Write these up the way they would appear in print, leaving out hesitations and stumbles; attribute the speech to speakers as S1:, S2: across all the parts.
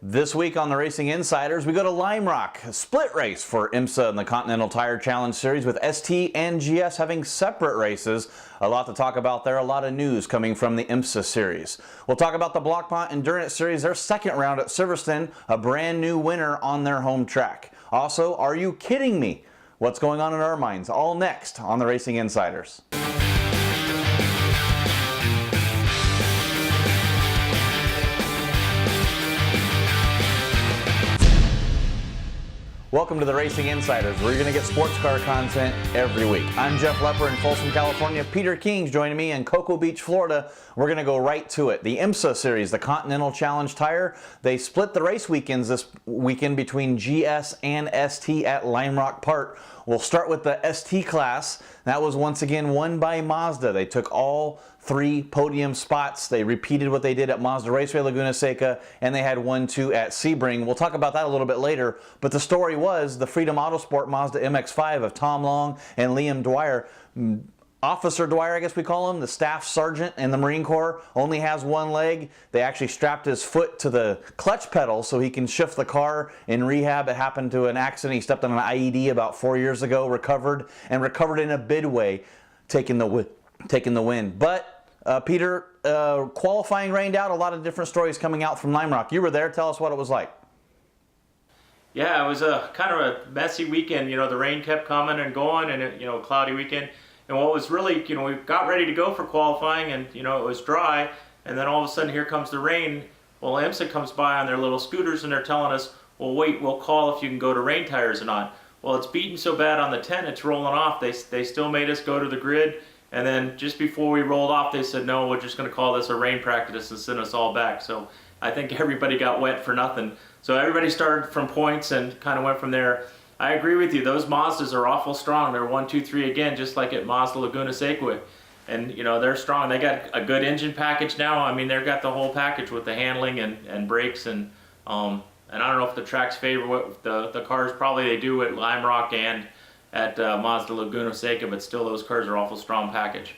S1: This week on the Racing Insiders, we go to Lime Rock, a split race for IMSA and the Continental Tire Challenge Series with ST and GS having separate races. A lot to talk about there, a lot of news coming from the IMSA series. We'll talk about the Blancpain Endurance Series, their second round at Silverstone, a brand new winner on their home track. Also, are you kidding me? What's going on in our minds? All next on the Racing Insiders. Welcome to the Racing Insiders, where you're going to get sports car content every week. I'm Jeff Lepper in Folsom, California. Peter Keane's joining me in Cocoa Beach, Florida. We're going to go right to it. The IMSA series, the Continental Challenge Tire, they split the race weekends this weekend between GS and ST at Lime Rock Park. We'll start with the ST class. That was once again won by Mazda. They took all 3 podium spots. They repeated what they did at Mazda Raceway Laguna Seca, and they had 1-2 at Sebring. We'll talk about that a little bit later, but the story was the Freedom Autosport Mazda MX-5 of Tom Long and Liam Dwyer. Officer Dwyer, I guess we call him, the staff sergeant in the Marine Corps, only has one leg. They actually strapped his foot to the clutch pedal so he can shift the car in rehab. It happened to an accident. He stepped on an IED about 4 years ago, recovered in a bid way, taking the win. But Peter, qualifying rained out. A lot of different stories coming out from Lime Rock. You were there. Tell us what it was like.
S2: Yeah, it was a kind of a messy weekend. You know, the rain kept coming and going, and a cloudy weekend. And what was really, we got ready to go for qualifying, and it was dry, and then all of a sudden here comes the rain. Well, IMSA comes by on their little scooters, and they're telling us, well, wait, we'll call if you can go to rain tires or not. Well, it's beaten so bad on the 10, it's rolling off. They still made us go to the grid, and then just before we rolled off, they said, no, we're just going to call this a rain practice and send us all back. So I think everybody got wet for nothing. So everybody started from points and kind of went from there. I agree with you. Those Mazdas are awful strong. They're 1, 2, 3 again, just like at Mazda Laguna Seca. And they're strong. They got a good engine package now. I mean, they've got the whole package with the handling and brakes and I don't know if the tracks favor what the cars probably they do at Lime Rock and at Mazda Laguna Seca, but still those cars are awful strong package.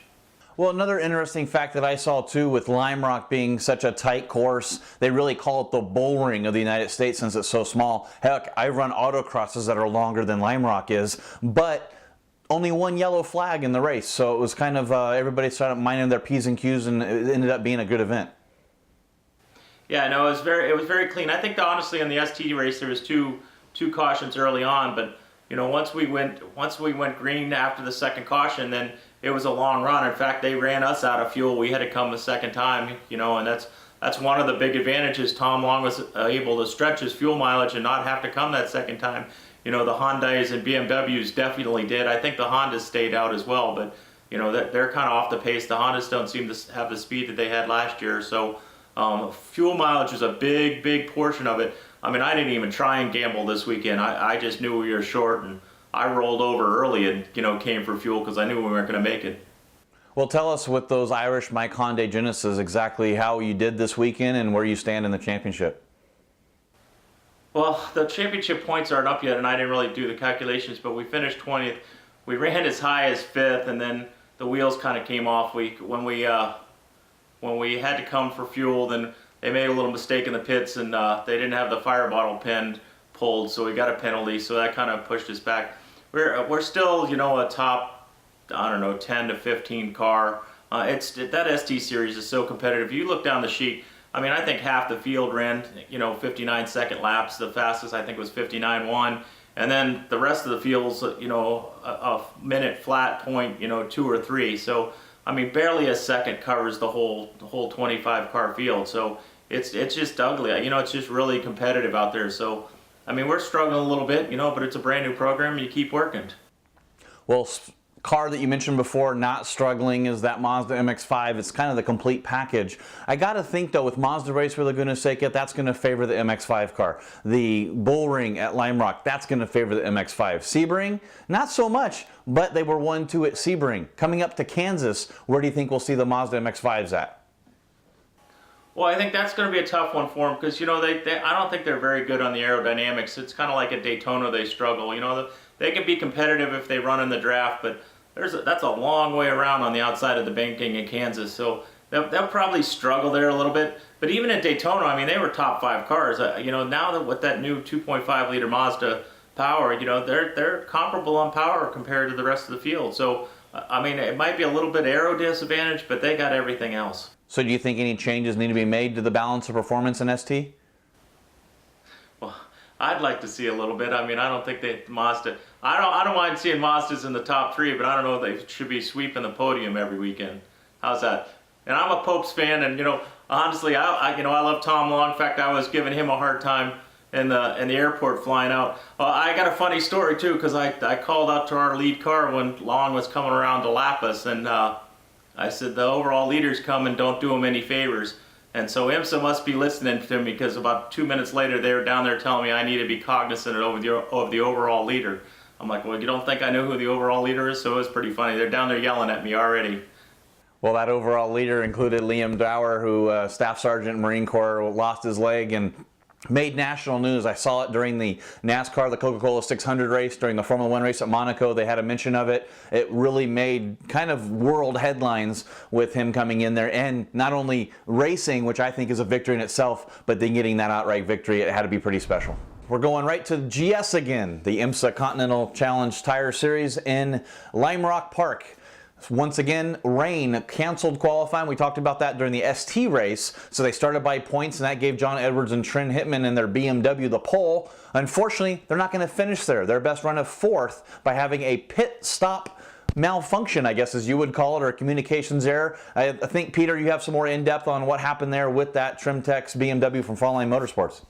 S1: Well, another interesting fact that I saw too with Lime Rock being such a tight course, they really call it the bull ring of the United States since it's so small. Heck, I run autocrosses that are longer than Lime Rock is, but only one yellow flag in the race. So it was kind of everybody started minding their P's and Q's, and it ended up being a good event.
S2: Yeah, no, it was very clean. I think honestly in the ST race there was two cautions early on, but once we went green after the second caution, then it was a long run. In fact, they ran us out of fuel. We had to come a second time, and that's one of the big advantages. Tom Long was able to stretch his fuel mileage and not have to come that second time. The Hondas and BMWs definitely did. I think the Hondas stayed out as well, but they're kind of off the pace. The Hondas don't seem to have the speed that they had last year. So fuel mileage is a big portion of it. I mean, I didn't even try and gamble this weekend. I just knew we were short, and I rolled over early and came for fuel because I knew we weren't going to make it.
S1: Well, tell us with those Irish Mike Hyundai Genesis exactly how you did this weekend and where you stand in the championship.
S2: Well, the championship points aren't up yet, and I didn't really do the calculations, but we finished 20th. We ran as high as 5th, and then the wheels kind of came off. When we had to come for fuel, then they made a little mistake in the pits, and they didn't have the fire bottle pin pulled, so we got a penalty. So that kind of pushed us back. We're still a top, I don't know, 10 to 15 car. That ST series is so competitive. You look down the sheet. I mean, I think half the field ran 59-second laps. The fastest I think was 59.1, and then the rest of the field's a minute flat point 2 or 3. So I mean, barely a second covers the whole 25 car field. So it's just ugly. It's just really competitive out there. So I mean, we're struggling a little bit, but it's a brand new program and you keep working.
S1: Well, car that you mentioned before not struggling is that Mazda MX-5. It's kind of the complete package. I got to think though, with Mazda Raceway Laguna Seca, that's going to favor the MX-5 car. The bull ring at Lime Rock, that's going to favor the MX-5. Sebring, not so much, but they were 1-2 at Sebring. Coming up to Kansas, where do you think we'll see the Mazda MX-5s at?
S2: Well, I think that's going to be a tough one for them because, I don't think they're very good on the aerodynamics. It's kind of like at Daytona they struggle. They can be competitive if they run in the draft, but that's a long way around on the outside of the banking in Kansas. So they'll probably struggle there a little bit. But even at Daytona, I mean, they were top 5 cars. You know, now that with that new 2.5 liter Mazda power, you know, they're comparable on power compared to the rest of the field. So, I mean, it might be a little bit aero disadvantage, but they got everything else.
S1: So do you think any changes need to be made to the balance of performance in ST?
S2: Well, I'd like to see a little bit. I mean, I don't think Mazda. I don't mind seeing Mazdas in the top 3, but I don't know if they should be sweeping the podium every weekend. How's that? And I'm a Popes fan, and you know, honestly, I love Tom Long. In fact, I was giving him a hard time in the airport flying out. I got a funny story too, because I called out to our lead car when Long was coming around to lap us, and I said the overall leaders come and don't do him any favors. And so IMSA must be listening to me, because about 2 minutes later they were down there telling me I need to be cognizant of the overall leader. I'm like, well, you don't think I know who the overall leader is? So it was pretty funny. They're down there yelling at me already.
S1: Well, that overall leader included Liam Dower, who Staff Sergeant Marine Corps, lost his leg and made national news. I saw it during the NASCAR, the Coca-Cola 600 race, during the Formula 1 race at Monaco. They had a mention of it. It really made kind of world headlines with him coming in there and not only racing, which I think is a victory in itself, but then getting that outright victory. It had to be pretty special. We're going right to GS again, the IMSA Continental Challenge Tire Series in Lime Rock Park. Once again, rain canceled qualifying. We talked about that during the ST race. So they started by points, and that gave John Edwards and Trent Hittman and their BMW the pole. Unfortunately, they're not going to finish there. Their best run of 4th by having a pit stop malfunction, I guess as you would call it, or a communications error. I think, Peter, you have some more in-depth on what happened there with that Trimtex BMW from Frontline Motorsports.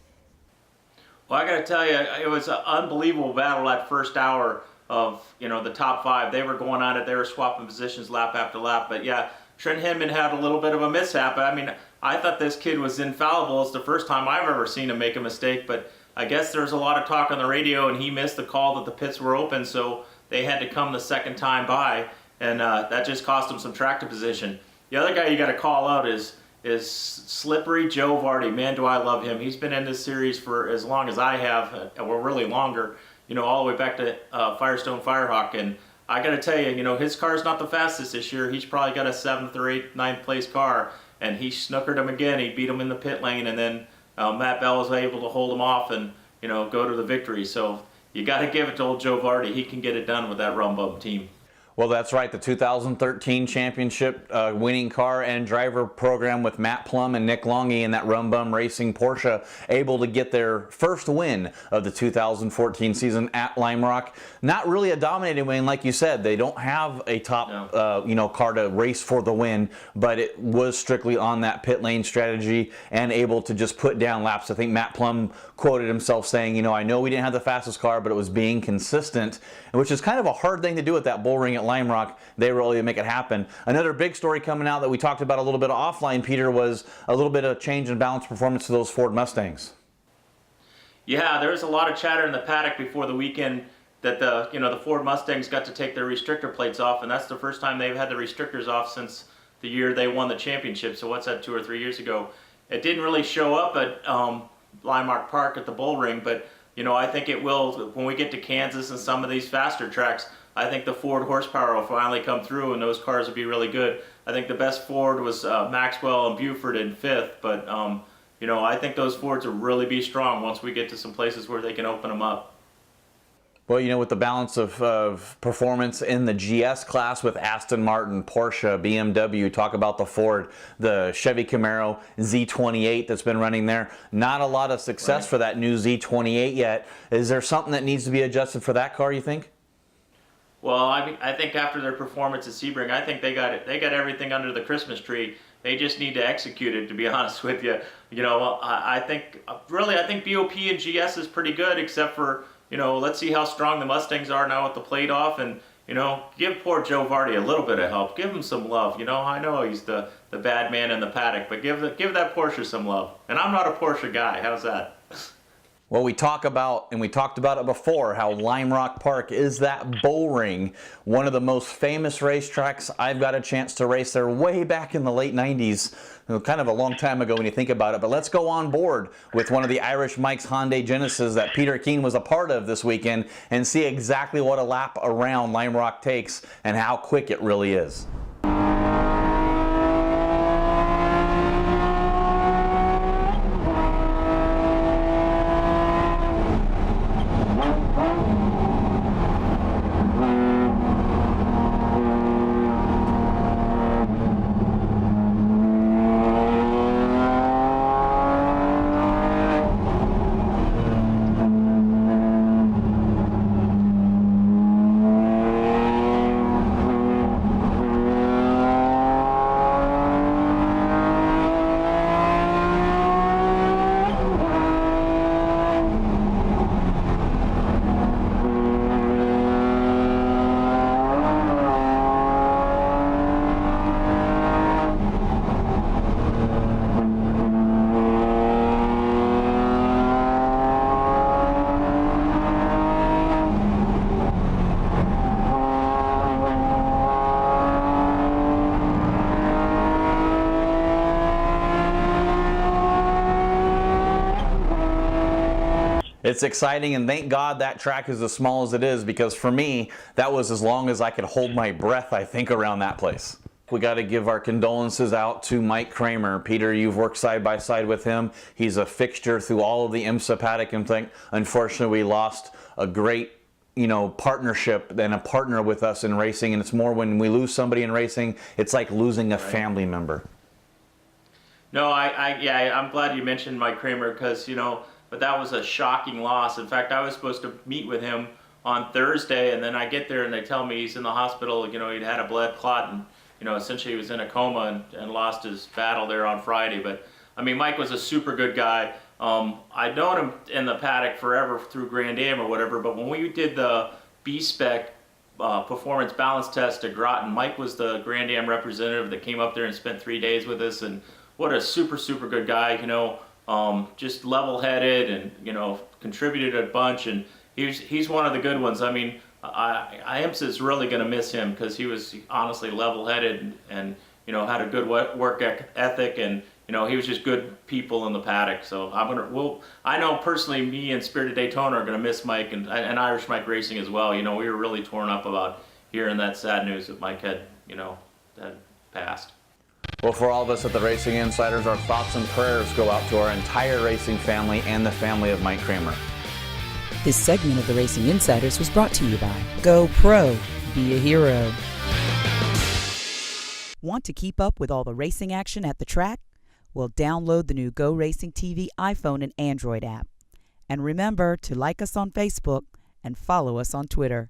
S2: Well, I got to tell you, it was an unbelievable battle that first hour of, you know, the top 5. They were going on it. They were swapping positions lap after lap. But yeah, Trent Hittman had a little bit of a mishap. I mean, I thought this kid was infallible. It's the first time I've ever seen him make a mistake. But I guess there was a lot of talk on the radio, and he missed the call that the pits were open, so they had to come the second time by, and that just cost him some tractor position. The other guy you got to call out is Slippery Joe Vardy. Man, do I love him. He's been in this series for as long as I have, or really longer. You know, all the way back to Firestone Firehawk. And I got to tell you, you know, his car's not the fastest this year. He's probably got a 7th or 8th, 9th place car. And he snookered him again. He beat him in the pit lane. And then Matt Bell was able to hold him off and, you know, go to the victory. So you got to give it to old Joe Vardy. He can get it done with that Rum Bum team.
S1: Well, that's right. The 2013 championship winning car and driver program with Matt Plum and Nick Longy in that Rum Bum Racing Porsche, able to get their first win of the 2014 season at Lime Rock. Not really a dominating win, like you said. They don't have a top car to race for the win, but it was strictly on that pit lane strategy and able to just put down laps. I think Matt Plum quoted himself saying, you know, I know we didn't have the fastest car, but it was being consistent, which is kind of a hard thing to do at that bull ring at Lime Rock. They really make it happen. Another big story coming out that we talked about a little bit offline, Peter, was a little bit of change in balance performance to those Ford Mustangs.
S2: Yeah, there was a lot of chatter in the paddock before the weekend that the Ford Mustangs got to take their restrictor plates off, and that's the first time they've had the restrictors off since the year they won the championship. So what's that, 2 or 3 years ago? It didn't really show up at Lime Rock Park at the bull ring, but you know, I think it will when we get to Kansas and some of these faster tracks. I think the Ford horsepower will finally come through, and those cars will be really good. I think the best Ford was Maxwell and Buford in 5th, but you know, I think those Fords will really be strong once we get to some places where they can open them up.
S1: Well, you know, with the balance of performance in the GS class with Aston Martin, Porsche, BMW, talk about the Ford, the Chevy Camaro, Z28 that's been running there. Not a lot of success for that new Z28 yet. Is there something that needs to be adjusted for that car, you think?
S2: Well, I think after their performance at Sebring, I think they got it. They got everything under the Christmas tree. They just need to execute it, to be honest with you. You know, I think BOP and GS is pretty good, except for, you know, let's see how strong the Mustangs are now with the plate off, and, you know, give poor Joe Vardy a little bit of help. Give him some love. You know, I know he's the bad man in the paddock, but give that Porsche some love. And I'm not a Porsche guy. How's that?
S1: Well, we talked about it before, how Lime Rock Park is that bull ring, one of the most famous racetracks. I've got a chance to race there way back in the late 90s, kind of a long time ago when you think about it. But let's go on board with one of the Irish Mike's Hyundai Genesis that Peter Keane was a part of this weekend and see exactly what a lap around Lime Rock takes and how quick it really is. It's exciting, and thank God that track is as small as it is, because for me, that was as long as I could hold my breath, I think, around that place. We got to give our condolences out to Mike Kramer. Peter, you've worked side by side with him. He's a fixture through all of the IMSA paddock, and think, unfortunately, we lost a great partnership and a partner with us in racing. And it's more, when we lose somebody in racing, it's like losing a family member.
S2: No, I'm glad you mentioned Mike Kramer, because, but that was a shocking loss. In fact, I was supposed to meet with him on Thursday, and then I get there and they tell me he's in the hospital. He'd had a blood clot, and, essentially he was in a coma and lost his battle there on Friday. But, I mean, Mike was a super good guy. I'd known him in the paddock forever through Grand Am or whatever, but when we did the B-Spec performance balance test at Groton, Mike was the Grand Am representative that came up there and spent 3 days with us, and what a super, super good guy, just level-headed, and, contributed a bunch, and he's one of the good ones. I mean, IMSA is really going to miss him, because he was honestly level-headed and had a good work ethic, and he was just good people in the paddock. So I know personally, me and Spirit of Daytona are going to miss Mike, and Irish Mike Racing as well. We were really torn up about hearing that sad news that Mike had passed.
S1: Well, for all of us at the Racing Insiders, our thoughts and prayers go out to our entire racing family and the family of Mike Kramer.
S3: This segment of the Racing Insiders was brought to you by Go Pro, be a hero. Want to keep up with all the racing action at the track? Well, download the new Go Racing TV iPhone and Android app. And remember to like us on Facebook and follow us on Twitter.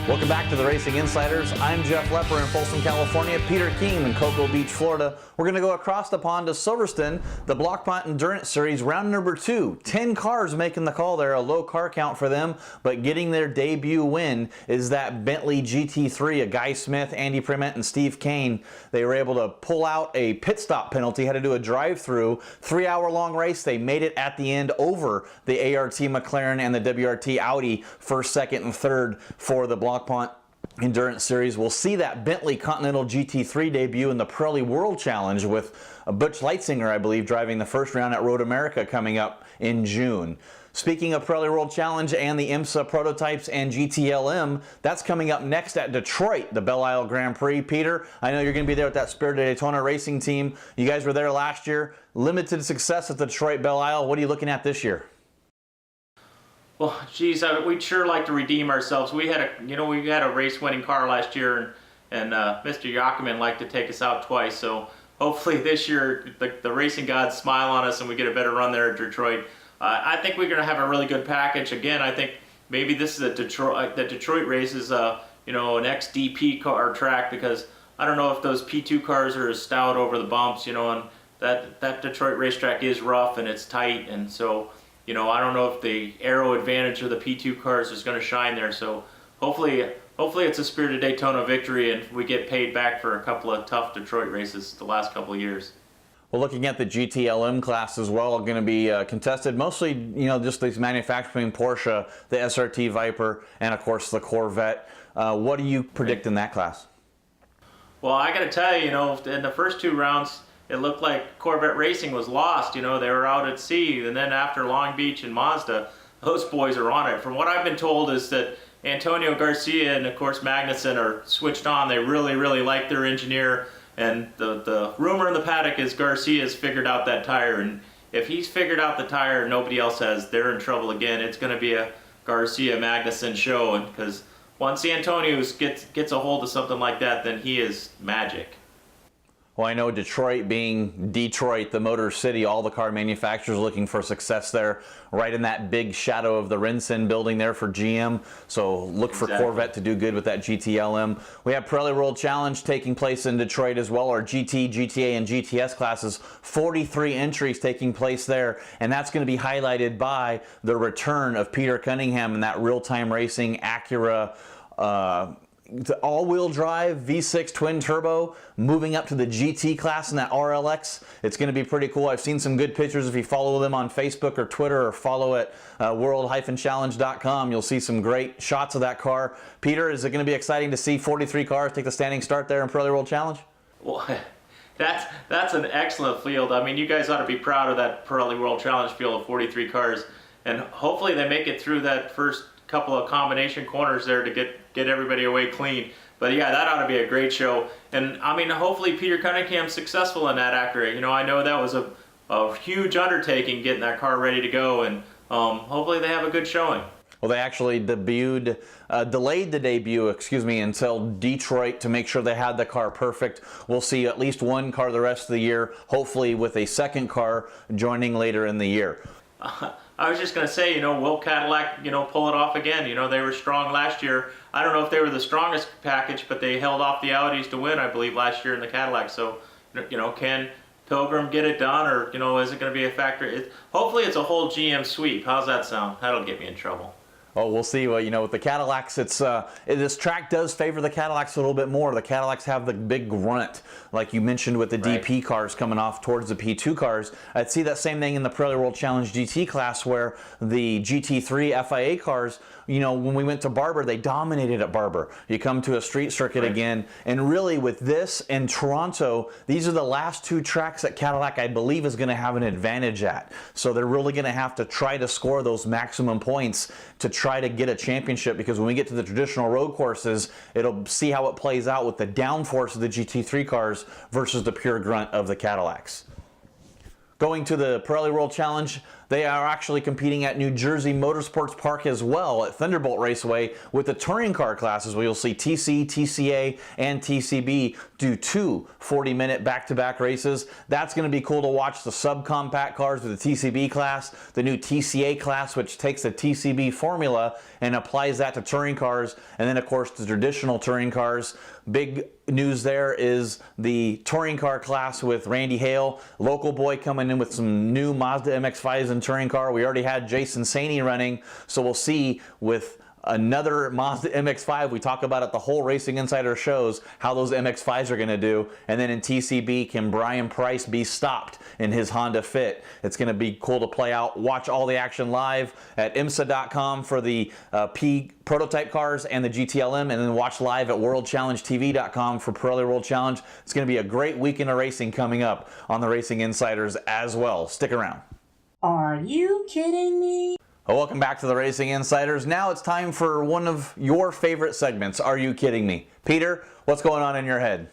S1: Welcome back to the Racing Insiders. I'm Jeff Lepper in Folsom, California. Peter Keane in Cocoa Beach, Florida. We're going to go across the pond to Silverstone, the Blancpain Endurance Series, round number 2. 10 cars making the call there, a low car count for them, but getting their debut win is that Bentley GT3, Guy Smith, Andy Prement, and Steve Keane. They were able to pull out a pit stop penalty, had to do a drive-through, 3-hour-long race. They made it at the end over the ART McLaren and the WRT Audi, first, second, and third for the Blancpain Endurance Series. We'll see that Bentley Continental GT3 debut in the Pirelli World Challenge with Butch Leitzinger, I believe, driving the first round at Road America coming up in June. Speaking of Pirelli World Challenge and the IMSA prototypes and GTLM, that's coming up next at Detroit, the Belle Isle Grand Prix. Peter, I know you're going to be there with that Spirit of Daytona racing team. You guys were there last year. Limited success at the Detroit Belle Isle. What are you looking at this year?
S2: Well, geez, we'd sure like to redeem ourselves. We had a race-winning car last year, and Mr. Yakiman liked to take us out twice. So hopefully this year the racing gods smile on us and we get a better run there at Detroit. I think we're going to have a really good package. Again, I think maybe this is the Detroit race is an XDP car track, because I don't know if those P2 cars are as stout over the bumps, and that Detroit racetrack is rough and it's tight, and so. I don't know if the aero advantage of the P2 cars is going to shine there. So hopefully it's a Spirit of Daytona victory and we get paid back for a couple of tough Detroit races the last couple of years.
S1: Well, looking at the GTLM class as well, going to be contested mostly, just these manufacturing Porsche, the SRT Viper, and of course the Corvette. What do you predict in that class?
S2: Well, I got to tell you, in the first 2 rounds, it looked like Corvette Racing was lost. They were out at sea, and then after Long Beach and Mazda, those boys are on it. From what I've been told is that Antonio Garcia and of course Magnussen are switched on. They really, really like their engineer, and the rumor in the paddock is Garcia's figured out that tire, and if he's figured out the tire and nobody else has, they're in trouble again. It's going to be a Garcia-Magnussen show, and because once Antonio gets a hold of something like that, then he is magic.
S1: Well, I know Detroit being Detroit, the Motor City, all the car manufacturers looking for success there, right in that big shadow of the Rinson building there for GM. So look for Corvette to do good with that GTLM. We have Pirelli World Challenge taking place in Detroit as well, our GT, GTA, and GTS classes. 43 entries taking place there, and that's going to be highlighted by the return of Peter Cunningham in that real-time racing Acura all-wheel drive V6 twin turbo moving up to the GT class in that RLX. It's going to be pretty cool. I've seen some good pictures. If you follow them on Facebook or Twitter or follow at world-challenge.com, you'll see some great shots of that car. Peter, is it going to be exciting to see 43 cars take the standing start there in Pirelli World Challenge?
S2: Well, that's an excellent field. I mean, you guys ought to be proud of that Pirelli World Challenge field of 43 cars, and hopefully they make it through that first couple of combination corners there to get everybody away clean. But yeah, that ought to be a great show. And I mean, hopefully Peter Cunningham's successful in that Acura. You know, I know that was a huge undertaking getting that car ready to go, and hopefully they have a good showing.
S1: Well, they actually delayed the debut, until Detroit to make sure they had the car perfect. We'll see at least one car the rest of the year, hopefully with a second car joining later in the year.
S2: I was just going to say, will Cadillac, pull it off again? They were strong last year. I don't know if they were the strongest package, but they held off the Audis to win, I believe, last year in the Cadillac. So, can Pilgrim get it done, or, is it going to be a factor? Hopefully it's a whole GM sweep. How's that sound? That'll get me in trouble.
S1: Oh, we'll see. Well, with the Cadillacs, this track does favor the Cadillacs a little bit more. The Cadillacs have the big grunt, like you mentioned with the DP cars coming off towards the P2 cars. I'd see that same thing in the Pirelli World Challenge GT class, where the GT3 FIA cars, when we went to Barber, they dominated at Barber. You come to a street circuit again, and really with this and Toronto, these are the last two tracks that Cadillac, I believe, is going to have an advantage at. So they're really going to have to try to score those maximum points to try to get a championship, because when we get to the traditional road courses, it'll see how it plays out with the downforce of the GT3 cars versus the pure grunt of the Cadillacs. Going to the Pirelli World Challenge, they are actually competing at New Jersey Motorsports Park as well at Thunderbolt Raceway with the touring car classes, where you'll see TC, TCA, and TCB do two 40-minute back-to-back races. That's going to be cool to watch, the subcompact cars with the TCB class, the new TCA class, which takes the TCB formula and applies that to touring cars, and then of course the traditional touring cars. Big news there is the touring car class with Randy Hale, local boy, coming in with some new Mazda MX-5s and touring car. We already had Jason Saney running, so we'll see with another Mazda MX-5. We talk about it, the whole Racing Insider shows how those MX-5s are going to do. And then in TCB, can Brian Price be stopped in his Honda Fit? It's going to be cool to play out. Watch all the action live at IMSA.com for the P prototype cars and the GTLM, and then watch live at WorldChallengeTV.com for Pirelli World Challenge. It's going to be a great weekend of racing coming up on the Racing Insiders as well. Stick around.
S4: Are you kidding me?
S1: Well, welcome back to the Racing Insiders. Now it's time for one of your favorite segments, Are You Kidding Me? Peter, what's going on in your head?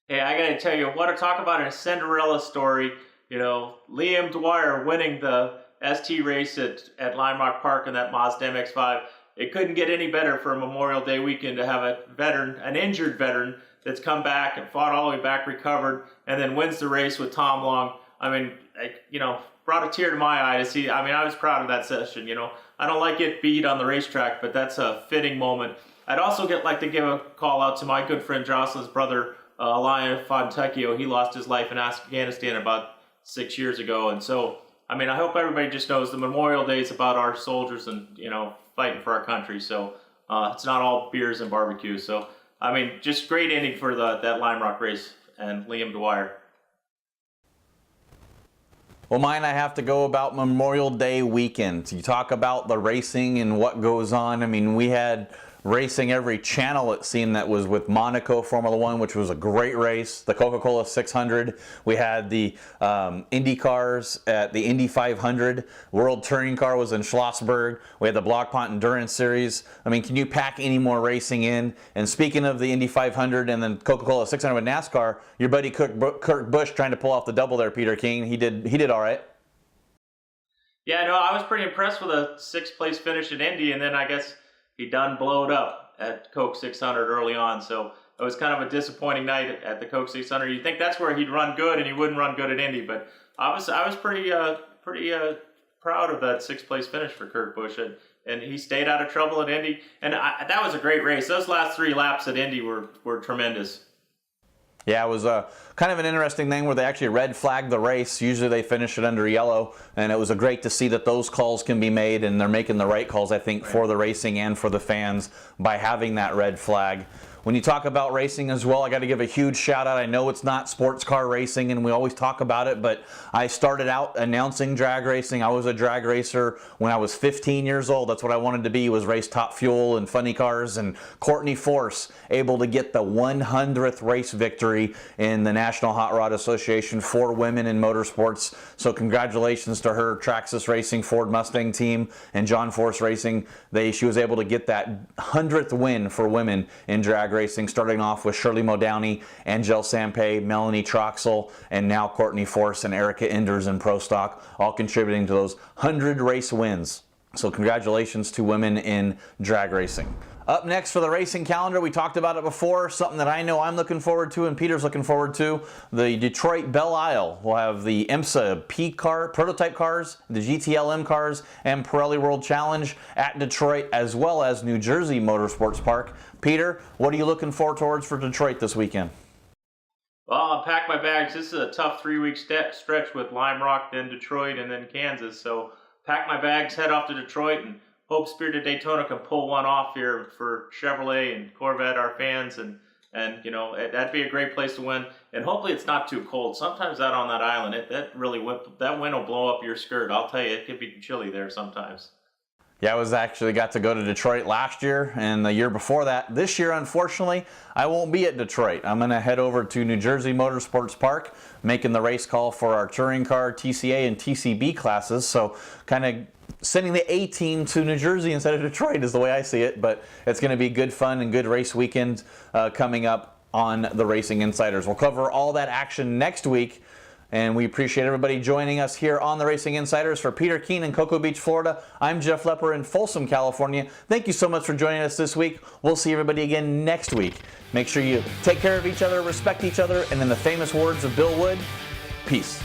S2: Hey, I got to tell you, what to talk about a Cinderella story. Liam Dwyer winning the ST race at Lime Rock Park in that Mazda MX-5. It couldn't get any better for a Memorial Day weekend to have an injured veteran that's come back and fought all the way back, recovered, and then wins the race with Tom Long. I mean, brought a tear to my eye to see. I mean, I was proud of that session. I don't like it beat on the racetrack, but that's a fitting moment. I'd also like to give a call out to my good friend Jocelyn's brother, Lion Fontecchio. He lost his life in Afghanistan about 6 years ago. And so, I mean, I hope everybody just knows the Memorial Day is about our soldiers and, fighting for our country. So it's not all beers and barbecue. So, I mean, just great ending for that Lime Rock race and Liam Dwyer.
S1: Well, mine, I have to go about Memorial Day weekend. You talk about the racing and what goes on. I mean, we had racing every channel, it seemed, that was with Monaco Formula One, which was a great race. The Coca-Cola 600. We had the Indy cars at the Indy 500. World Touring Car was in Schlossberg. We had the Blancpain Endurance Series. I mean, can you pack any more racing in? And speaking of the Indy 500 and then Coca-Cola 600 with NASCAR, your buddy Kurt Busch trying to pull off the double there, Peter King. He did all right.
S2: Yeah, no, I was pretty impressed with a 6th place finish at Indy, and then I guess he done blowed up at Coke 600 early on. So it was kind of a disappointing night at the Coke City Center. You think that's where he'd run good, and he wouldn't run good at Indy, but I was pretty proud of that 6th place finish for Kurt Busch, and he stayed out of trouble at Indy, and that was a great race. Those last 3 laps at Indy were tremendous.
S1: Yeah, it was kind of an interesting thing where they actually red flagged the race. Usually they finish it under yellow, and it was great to see that those calls can be made, and they're making the right calls, I think, for the racing and for the fans by having that red flag. When you talk about racing as well, I got to give a huge shout out. I know it's not sports car racing and we always talk about it, but I started out announcing drag racing. I was a drag racer when I was 15 years old. That's what I wanted to be, was race Top Fuel and funny cars. And Courtney Force able to get the 100th race victory in the National Hot Rod Association for women in motorsports. So congratulations to her, Traxxas Racing, Ford Mustang team, and John Force Racing. She was able to get that 100th win for women in drag racing, starting off with Shirley Modowney, Angel Sampay, Melanie Troxel, and now Courtney Force and Erica Enders in Pro Stock, all contributing to those 100 race wins. So congratulations to women in drag racing. Up next for the racing calendar, we talked about it before, something that I know I'm looking forward to and Peter's looking forward to. The Detroit Belle Isle will have the IMSA P car, prototype cars, the GTLM cars, and Pirelli World Challenge at Detroit, as well as New Jersey Motorsports Park. Peter, what are you looking forward towards for Detroit this weekend?
S2: Well, I'll pack my bags. This is a tough 3-week stretch with Lime Rock, then Detroit, and then Kansas. So pack my bags, head off to Detroit, and hope Spirit of Daytona can pull one off here for Chevrolet and Corvette, our fans, and you know, that'd be a great place to win. And hopefully it's not too cold. Sometimes out on that island, that wind will blow up your skirt. I'll tell you, it could be chilly there sometimes.
S1: Yeah, I got to go to Detroit last year and the year before that. This year, unfortunately, I won't be at Detroit. I'm going to head over to New Jersey Motorsports Park, making the race call for our touring car, TCA, and TCB classes. So kind of sending the A team to New Jersey instead of Detroit is the way I see it. But it's going to be good fun and good race weekend coming up on the Racing Insiders. We'll cover all that action next week. And we appreciate everybody joining us here on the Racing Insiders. For Peter Keane in Cocoa Beach, Florida, I'm Jeff Lepper in Folsom, California. Thank you so much for joining us this week. We'll see everybody again next week. Make sure you take care of each other, respect each other, and in the famous words of Bill Wood, peace.